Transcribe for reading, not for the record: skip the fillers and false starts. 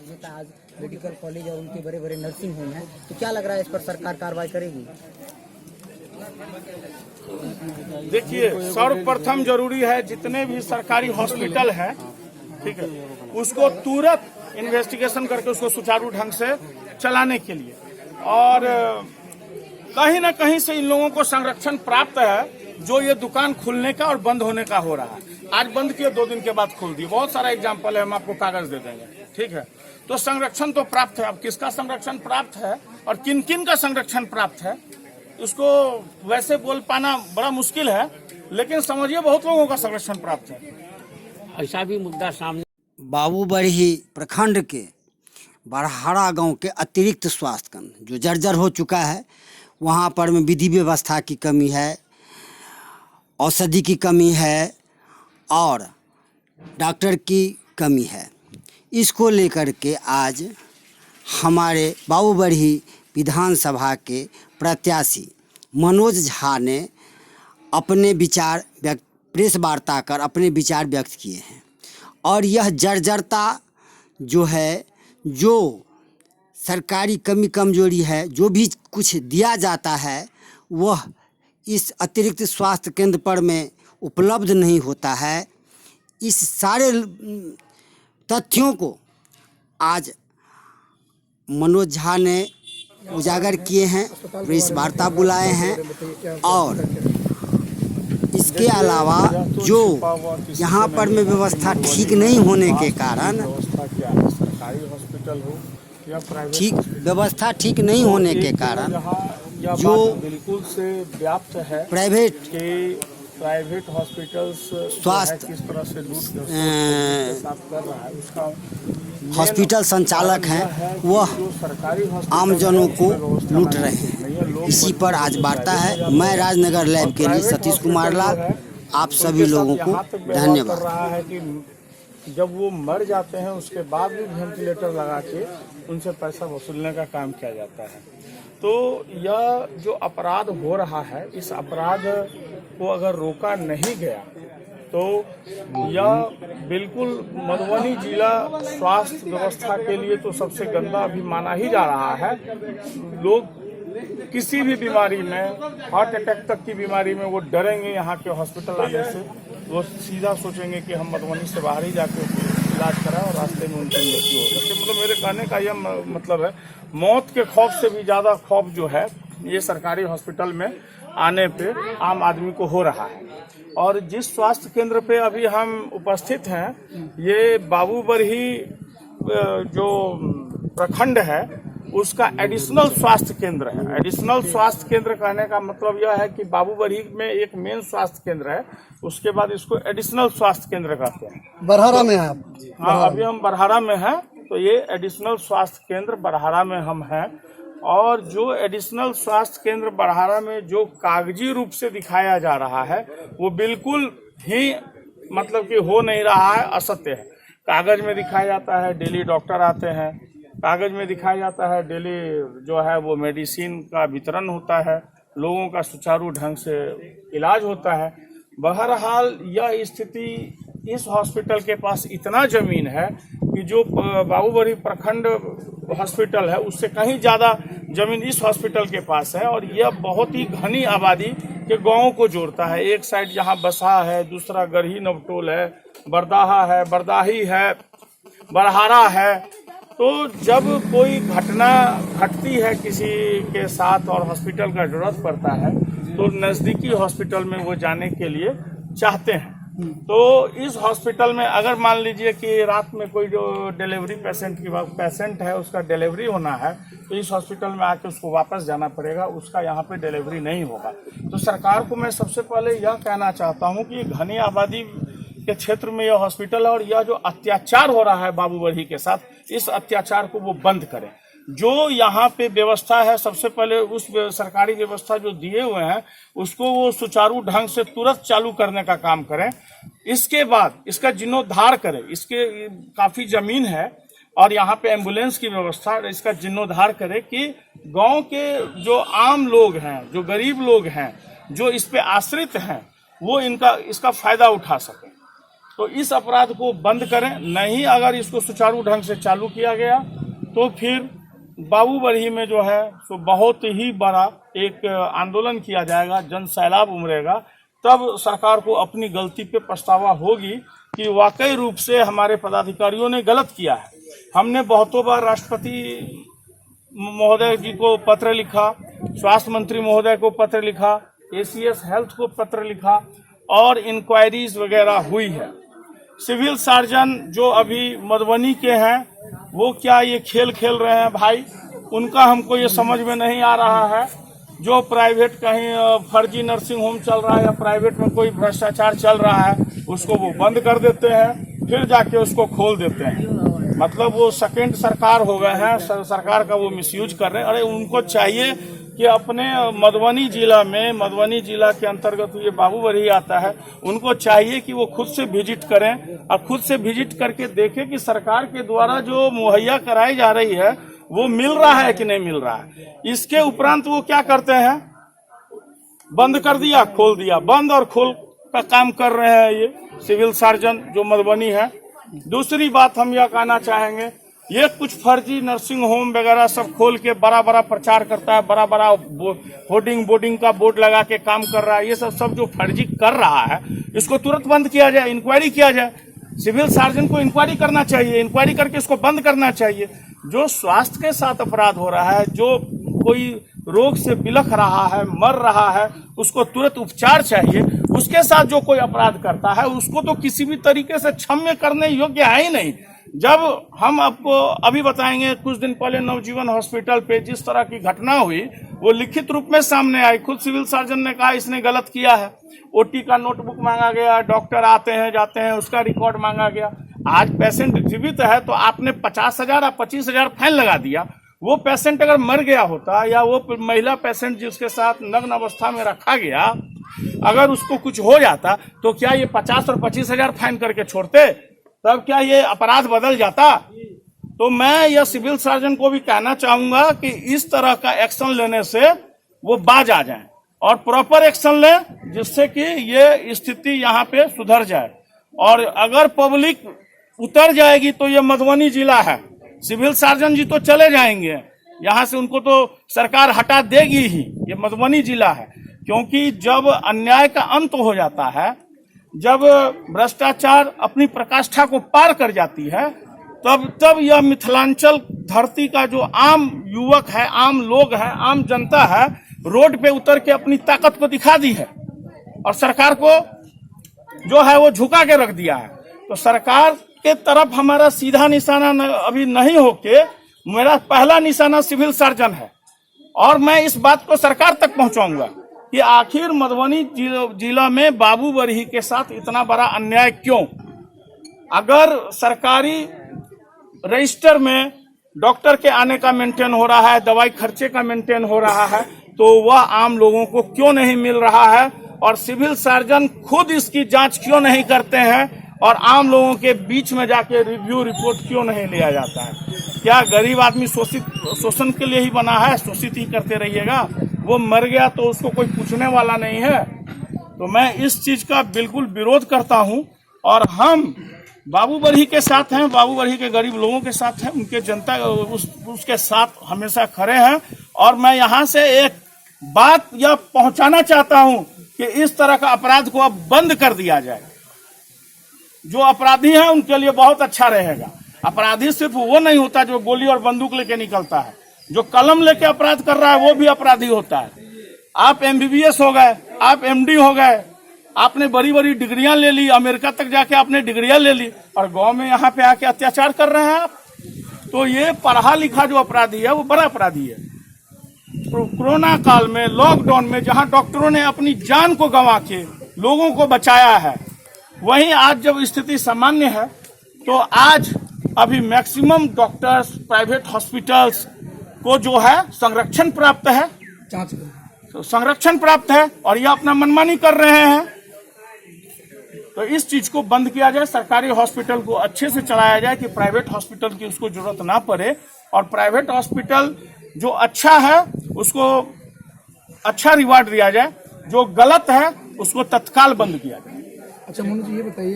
नेता आज medical college और उनके बड़े बड़े नर्सिंग होम हैं, तो क्या लग रहा है इस पर सरकार कार्रवाई करेगी? देखिए, सर्वप्रथम जरूरी है जितने भी सरकारी हॉस्पिटल हैं, ठीक है, उसको तुरंत इन्वेस्टिगेशन करके उसको सुचारू ढंग से चलाने के लिए, और कहीं ना कहीं से इन लोगों को संरक्षण प्राप्त है जो ये दुकान खुलने का और बंद होने का हो रहा है। आज बंद किए, 2 दिन के बाद खोल दी, बहुत सारा एग्जाम्पल है, हम आपको कागज दे देंगे, ठीक है। तो संरक्षण तो प्राप्त है, अब किसका संरक्षण प्राप्त है और किन किन का संरक्षण प्राप्त है उसको वैसे बोल पाना बड़ा मुश्किल है, लेकिन समझिए बहुत लोगों का संरक्षण प्राप्त है। ऐसा भी मुद्दा सामने बाबूबरही प्रखंड के बरहारा गांव के अतिरिक्त स्वास्थ्य केंद्र जो जर्जर हो चुका है, वहां पर में विधि व्यवस्था की कमी है, औषधि की कमी है और डॉक्टर की कमी है। इसको लेकर के आज हमारे बाबूबरही विधानसभा के प्रत्याशी मनोज झा ने अपने विचार प्रेस वार्ता कर अपने विचार व्यक्त किए हैं, और यह जर्जरता जो है, जो सरकारी कमी कमजोरी है, जो भी कुछ दिया जाता है वह इस अतिरिक्त स्वास्थ्य केंद्र पर में उपलब्ध नहीं होता है। इस सारे तथ्यों को आज मनोज झा ने उजागर किए हैं, प्रेस वार्ता बुलाए हैं, और इसके अलावा जो यहाँ पर में व्यवस्था ठीक नहीं होने के कारण, सरकारी हॉस्पिटल हो या ठीक व्यवस्था ठीक नहीं होने के कारण जो बिल्कुल से व्याप्त है प्राइवेट हॉस्पिटल्स स्वास्थ्य किस तरह से लूट साफ कर रहा है, उसका हॉस्पिटल संचालक हैं वह सरकारी आमजनों को लूट रहे हैं। इसी पर आज वार्ता है। मैं राजनगर लैब के लिए सतीश कुमार लाल, आप सभी लोगों को धन्यवाद। रहा है कि जब वो मर जाते हैं उसके बाद भी वेंटिलेटर लगा के उनसे पैसा वसूलने का काम किया जाता है। तो यह जो अपराध हो रहा है, इस अपराध को अगर रोका नहीं गया तो यह बिल्कुल मधुबनी जिला स्वास्थ्य व्यवस्था के लिए तो सबसे गंदा अभी माना ही जा रहा है। लोग किसी भी बीमारी में, हार्ट अटैक तक की बीमारी में वो डरेंगे यहाँ के हॉस्पिटल आने से। वो सीधा सोचेंगे कि हम मधुबनी से बाहर ही जाके इलाज कराएं और रास्ते में उनकी मृत्यु हो सकती है। मतलब मेरे कहने का यह मतलब है, मौत के खौफ से भी ज़्यादा खौफ जो है ये सरकारी हॉस्पिटल में आने पे आम आदमी को हो रहा है। और जिस स्वास्थ्य केंद्र पे अभी हम उपस्थित हैं, ये बाबूबरही जो प्रखंड है उसका एडिशनल स्वास्थ्य केंद्र है। एडिशनल स्वास्थ्य केंद्र कहने का मतलब यह है कि बाबूबरही में एक मेन स्वास्थ्य केंद्र है, उसके बाद इसको एडिशनल स्वास्थ्य केंद्र कहते हैं। बरहारा में है आप? हाँ, अभी हम बरहारा में हैं, तो ये एडिशनल स्वास्थ्य केंद्र बरहारा में हम हैं। और जो एडिशनल स्वास्थ्य केंद्र बरहारा में जो कागजी रूप से दिखाया जा रहा है वो बिल्कुल ही मतलब कि हो नहीं रहा है, असत्य है। कागज में दिखाया जाता है डेली डॉक्टर आते हैं, कागज में दिखाया जाता है डेली जो है वो मेडिसिन का वितरण होता है, लोगों का सुचारू ढंग से इलाज होता है। बहरहाल यह स्थिति, इस हॉस्पिटल के पास इतना जमीन है कि जो बाबूबरही प्रखंड हॉस्पिटल है उससे कहीं ज़्यादा जमीन इस हॉस्पिटल के पास है, और यह बहुत ही घनी आबादी के गांवों को जोड़ता है। एक साइड यहाँ बसा है, दूसरा गढ़ी नवटोल है, बरदाहा है, बरदाही है, बरहारा है। तो जब कोई घटना घटती है किसी के साथ और हॉस्पिटल का जरूरत पड़ता है तो नज़दीकी हॉस्पिटल में वो जाने के लिए चाहते हैं। तो इस हॉस्पिटल में अगर मान लीजिए कि रात में कोई जो डिलीवरी पेशेंट है उसका डिलीवरी होना है, तो इस हॉस्पिटल में आके उसको वापस जाना पड़ेगा, उसका यहाँ पे डिलीवरी नहीं होगा। तो सरकार को मैं सबसे पहले यह कहना चाहता हूँ कि घनी आबादी के क्षेत्र में यह हॉस्पिटल है और यह जो अत्याचार हो रहा है बाबूबरही के साथ, इस अत्याचार को वो बंद करें। जो यहाँ पे व्यवस्था है, सबसे पहले उस सरकारी व्यवस्था जो दिए हुए हैं उसको वो सुचारू ढंग से तुरंत चालू करने का काम करें। इसके बाद इसका जीर्णोद्धार करें। इसके काफ़ी ज़मीन है और यहाँ पे एम्बुलेंस की व्यवस्था, इसका जीर्णोद्धार करें कि गांव के जो आम लोग हैं, जो गरीब लोग हैं, जो इस पे आश्रित हैं, वो इसका फ़ायदा उठा सकें। तो इस अपराध को बंद करें। नहीं अगर इसको सुचारू ढंग से चालू किया गया तो फिर बाबूबरही में जो है तो बहुत ही बड़ा एक आंदोलन किया जाएगा, जन सैलाब उमड़ेगा। तब सरकार को अपनी गलती पे पछतावा होगी कि वाकई रूप से हमारे पदाधिकारियों ने गलत किया है। हमने बहुतों बार राष्ट्रपति महोदय जी को पत्र लिखा, स्वास्थ्य मंत्री महोदय को पत्र लिखा, एसीएस हेल्थ को पत्र लिखा और इंक्वायरीज वगैरह हुई है। सिविल सर्जन जो अभी मधुबनी के हैं वो क्या ये खेल खेल रहे हैं भाई, उनका हमको ये समझ में नहीं आ रहा है। जो प्राइवेट कहीं फर्जी नर्सिंग होम चल रहा है या प्राइवेट में कोई भ्रष्टाचार चल रहा है उसको वो बंद कर देते हैं, फिर जाके उसको खोल देते हैं। मतलब वो सेकेंड सरकार हो गए हैं, सरकार का वो मिसयूज कर रहे हैं। अरे उनको चाहिए कि अपने मधुबनी जिला में, मधुबनी जिला के अंतर्गत ये बाबूबरही आता है, उनको चाहिए कि वो खुद से विजिट करें और खुद से विजिट करके देखें कि सरकार के द्वारा जो मुहैया कराई जा रही है वो मिल रहा है कि नहीं मिल रहा है। इसके उपरांत वो क्या करते हैं, बंद कर दिया, खोल दिया, बंद और खोल का काम कर रहे हैं ये सिविल सर्जन जो मधुबनी है। दूसरी बात हम यह कहना चाहेंगे, ये कुछ फर्जी नर्सिंग होम वगैरह सब खोल के बड़ा बड़ा प्रचार करता है, बड़ा बड़ा बोर्डिंग का बोर्ड लगा के काम कर रहा है। ये सब जो फर्जी कर रहा है इसको तुरंत बंद किया जाए, इंक्वायरी किया जाए। सिविल सर्जन को इंक्वायरी करना चाहिए, इंक्वायरी करके इसको बंद करना चाहिए। जो स्वास्थ्य के साथ अपराध हो रहा है, जो कोई रोग से बिलख रहा है, मर रहा है, उसको तुरंत उपचार चाहिए। उसके साथ जो कोई अपराध करता है उसको तो किसी भी तरीके से क्षम्य करने योग्य है ही नहीं। जब हम आपको अभी बताएंगे, कुछ दिन पहले नवजीवन हॉस्पिटल पे जिस तरह की घटना हुई वो लिखित रूप में सामने आई। खुद सिविल सर्जन ने कहा इसने गलत किया है। ओटी का नोटबुक मांगा गया, डॉक्टर आते हैं जाते हैं, उसका रिकॉर्ड मांगा गया। आज पेशेंट जीवित है तो आपने 50,000 या 25,000 फाइन लगा दिया। वो पेशेंट अगर मर गया होता या वो महिला पेशेंट जिसके साथ नग्न अवस्था में रखा गया अगर उसको कुछ हो जाता तो क्या ये 50 और 25,000 फाइन करके छोड़ते? तब क्या ये अपराध बदल जाता? तो मैं यह सिविल सर्जन को भी कहना चाहूंगा कि इस तरह का एक्शन लेने से वो बाज आ जाएं और प्रॉपर एक्शन लें जिससे कि ये स्थिति यहाँ पे सुधर जाए। और अगर पब्लिक उतर जाएगी तो ये मधुबनी जिला है, सिविल सर्जन जी तो चले जाएंगे यहाँ से, उनको तो सरकार हटा देगी ही। ये मधुबनी जिला है, क्योंकि जब अन्याय का अंत हो जाता है, जब भ्रष्टाचार अपनी प्रकाष्ठा को पार कर जाती है, तब यह मिथिलांचल धरती का जो आम युवक है, आम लोग हैं, आम जनता है, रोड पे उतर के अपनी ताकत को दिखा दी है और सरकार को जो है वो झुका के रख दिया है। तो सरकार के तरफ हमारा सीधा निशाना अभी नहीं होके मेरा पहला निशाना सिविल सर्जन है। और मैं इस बात को सरकार तक पहुंचाऊंगा कि आखिर मधुबनी जिला में बाबूबरही के साथ इतना बड़ा अन्याय क्यों? अगर सरकारी रजिस्टर में डॉक्टर के आने का मेंटेन हो रहा है, दवाई खर्चे का मेंटेन हो रहा है, तो वह आम लोगों को क्यों नहीं मिल रहा है? और सिविल सर्जन खुद इसकी जांच क्यों नहीं करते हैं और आम लोगों के बीच में जाके रिव्यू रिपोर्ट क्यों नहीं लिया जाता है? क्या गरीब आदमी शोषण के लिए ही बना है? शोषित ही करते रहिएगा। वो मर गया तो उसको कोई पूछने वाला नहीं है। तो मैं इस चीज का बिल्कुल विरोध करता हूं और हम बाबूबरही के साथ हैं, बाबूबरही के गरीब लोगों के साथ हैं, उनके जनता उसके साथ हमेशा खड़े हैं। और मैं यहाँ से एक बात यह पहुंचाना चाहता हूं कि इस तरह का अपराध को अब बंद कर दिया जाए। जो अपराधी हैं उनके लिए बहुत अच्छा रहेगा। अपराधी सिर्फ वो नहीं होता जो गोली और बंदूक लेके निकलता है, जो कलम लेके अपराध कर रहा है वो भी अपराधी होता है। आप MBBS हो गए, आप MD हो गए, आपने बड़ी बड़ी डिग्रियां ले ली, अमेरिका तक जाके आपने डिग्रियां ले ली और गांव में यहाँ पे आके अत्याचार कर रहे हैं आप। तो ये पढ़ा लिखा जो अपराधी है वो बड़ा अपराधी है। कोरोना काल में, लॉकडाउन में, जहां डॉक्टरों ने अपनी जान को गंवा के लोगों को बचाया है, वहीं आज जब स्थिति सामान्य है तो आज अभी मैक्सिमम डॉक्टर्स, प्राइवेट हॉस्पिटल्स को जो है संरक्षण प्राप्त है, संरक्षण प्राप्त है और ये अपना मनमानी कर रहे हैं। तो इस चीज को बंद किया जाए, सरकारी हॉस्पिटल को अच्छे से चलाया जाए कि प्राइवेट हॉस्पिटल की उसको जरूरत ना पड़े और प्राइवेट हॉस्पिटल जो अच्छा है उसको अच्छा रिवार्ड दिया जाए, जो गलत है उसको तत्काल बंद किया जाए। अच्छा मोनू जी ये बताइए